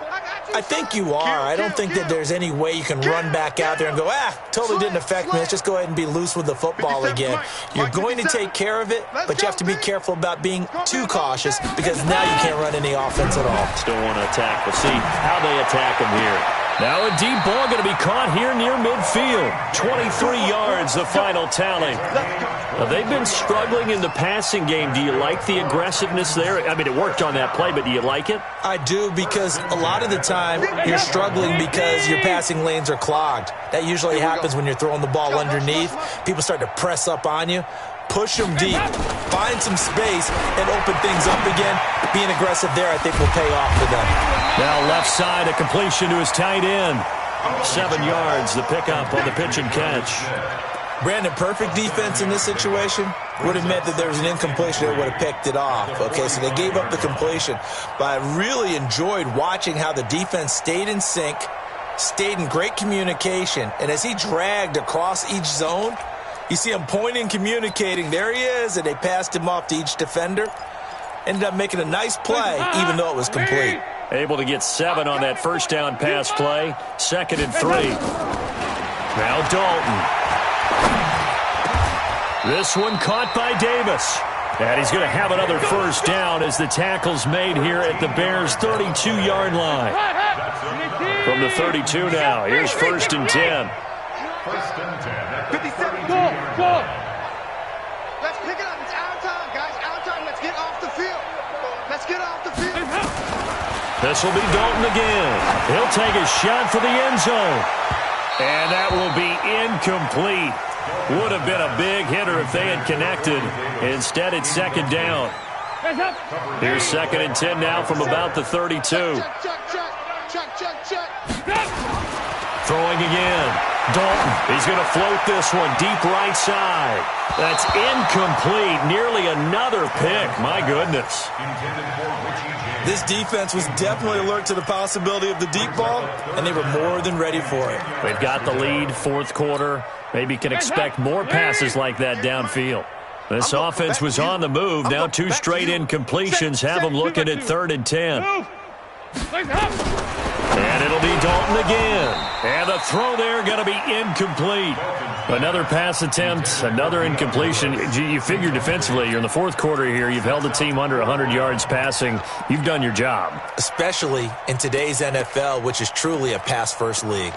I think you are. I don't think that there's any way you can run back out there and go, totally didn't affect me. Let's just go ahead and be loose with the football again. You're going to take care of it, but you have to be careful about being too cautious because now you can't run any offense at all. Still want to attack. We'll see how they attack him here. Now a deep ball going to be caught here near midfield. 23 yards, the final tally. Now, they've been struggling in the passing game. Do you like the aggressiveness there? I mean, it worked on that play, but do you like it? I do, because a lot of the time you're struggling because your passing lanes are clogged. That usually happens when you're throwing the ball underneath. People start to press up on you. Push them deep, find some space, and open things up again. Being aggressive there, I think, will pay off for them. Now left side, a completion to his tight end. 7 yards, the pickup on the pitch and catch. Brandon, perfect defense in this situation would have meant that there was an incompletion that would have picked it off. Okay, so they gave up the completion. But I really enjoyed watching how the defense stayed in sync, stayed in great communication, and as he dragged across each zone, you see him pointing, communicating. There he is, and they passed him off to each defender. Ended up making a nice play, even though it was complete. Able to get 7 on that first down pass play. 2nd and 3. Now Dalton. This one caught by Davis. And he's going to have another first down as the tackle's made here at the Bears' 32-yard line. From the 32 now, here's 1st and 10. 1st and 10. 57. Go. Let's pick it up. It's our time, guys. Our time. Let's get off the field. Let's get off the field. This will be Dalton again. He'll take a shot for the end zone. And that will be incomplete. Would have been a big hitter if they had connected. Instead, it's 2nd down. Here's 2nd and 10 now from about the 32. Check. Throwing again. Dalton, he's going to float this one deep right side. That's incomplete. Nearly another pick. My goodness. This defense was definitely alert to the possibility of the deep ball, and they were more than ready for it. They've got the lead, fourth quarter. Maybe can expect more passes like that downfield. This offense was on the move. Now 2 straight incompletions have them looking at 3rd and 10. And it'll be Dalton again. And the throw there going to be incomplete. Another pass attempt, another incompletion. You figure defensively, you're in the fourth quarter here. You've held the team under 100 yards passing. You've done your job. Especially in today's NFL, which is truly a pass-first league.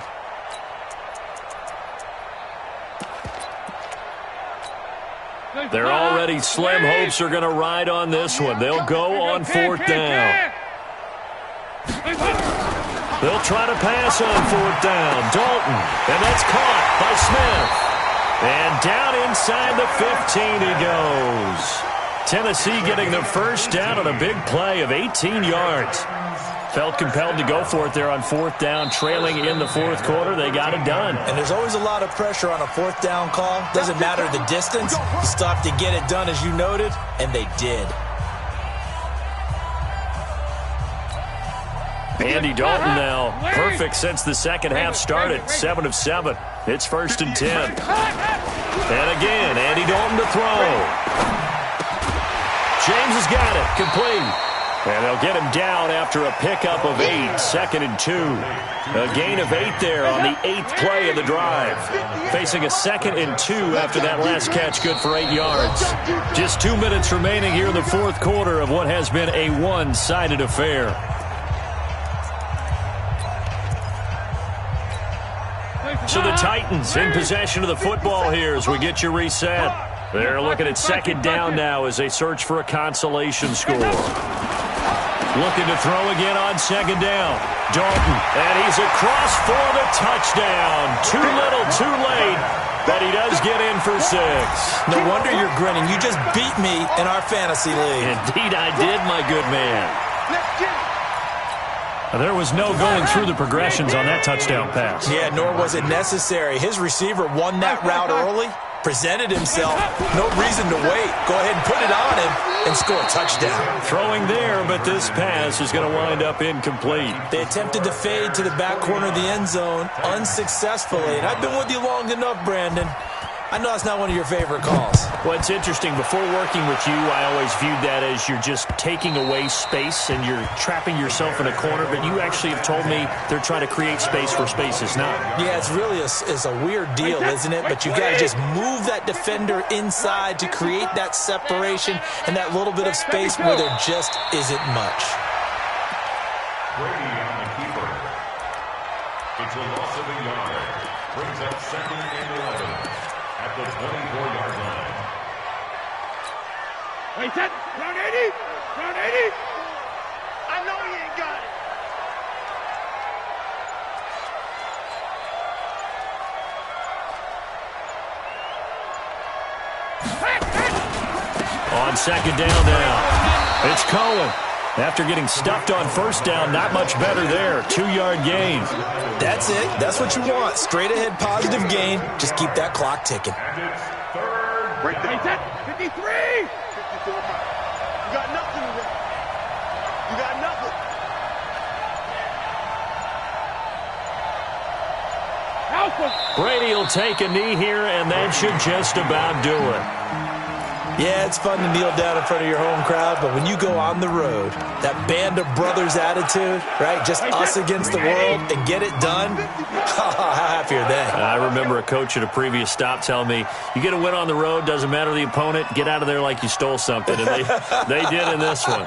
They're already slim hopes are going to ride on this one. They'll go on 4th down. They'll try to pass on 4th down. Dalton, and that's caught by Smith. And down inside the 15 he goes. Tennessee getting the first down on a big play of 18 yards. Felt compelled to go for it there on 4th down, trailing in the fourth quarter. They got it done. And there's always a lot of pressure on a 4th down call. Doesn't matter the distance. You still have to get it done, as you noted, and they did. Andy Dalton now perfect since the second half started. 7 of 7. It's 1st and 10. And again, Andy Dalton to throw. James has got it. Complete. And they'll get him down after a pickup of 8. 2nd and 2. A gain of 8 there on the 8th play of the drive. Facing a 2nd and 2 after that last catch, good for 8 yards. Just 2 minutes remaining here in the fourth quarter of what has been a one-sided affair. So the Titans in possession of the football here as we get you reset. They're looking at 2nd down now as they search for a consolation score. Looking to throw again on 2nd down. Dalton, and he's across for the touchdown. Too little, too late, but he does get in for 6. No wonder you're grinning. You just beat me in our fantasy league. Indeed I did, my good man. There was no going through the progressions on that touchdown pass. Yeah, nor was it necessary. His receiver won that route early, presented himself. No reason to wait. Go ahead and put it on him and score a touchdown. Throwing there, but this pass is going to wind up incomplete. They attempted to fade to the back corner of the end zone unsuccessfully. And I've been with you long enough, Brandon. I know that's not one of your favorite calls. Well, it's interesting. Before working with you, I always viewed that as you're just taking away space and you're trapping yourself in a corner. But you actually have told me they're trying to create space where space is not. Yeah, it's really a weird deal, isn't it? But you've got to just move that defender inside to create that separation and that little bit of space where there just isn't much. Brady on the keeper. It's a loss of a yard. Brings up 2nd and 11. At the 24-yard line. Wait, set. Round 80. Round 80. I know he ain't got it. On 2nd down now, it's Cohen. After getting stuffed on 1st down, not much better there. 2-yard gain. That's it. That's what you want. Straight ahead positive gain. Just keep that clock ticking. And it's 3rd. Wait, set. 53. 54 miles. You got nothing to run. You got nothing. Brady will take a knee here, and that should just about do it. Yeah, it's fun to kneel down in front of your home crowd, but when you go on the road, that band of brothers attitude, right, just us against the world and get it done, how happy are they? I remember a coach at a previous stop telling me, you get a win on the road, doesn't matter the opponent, get out of there like you stole something, and they did in this one.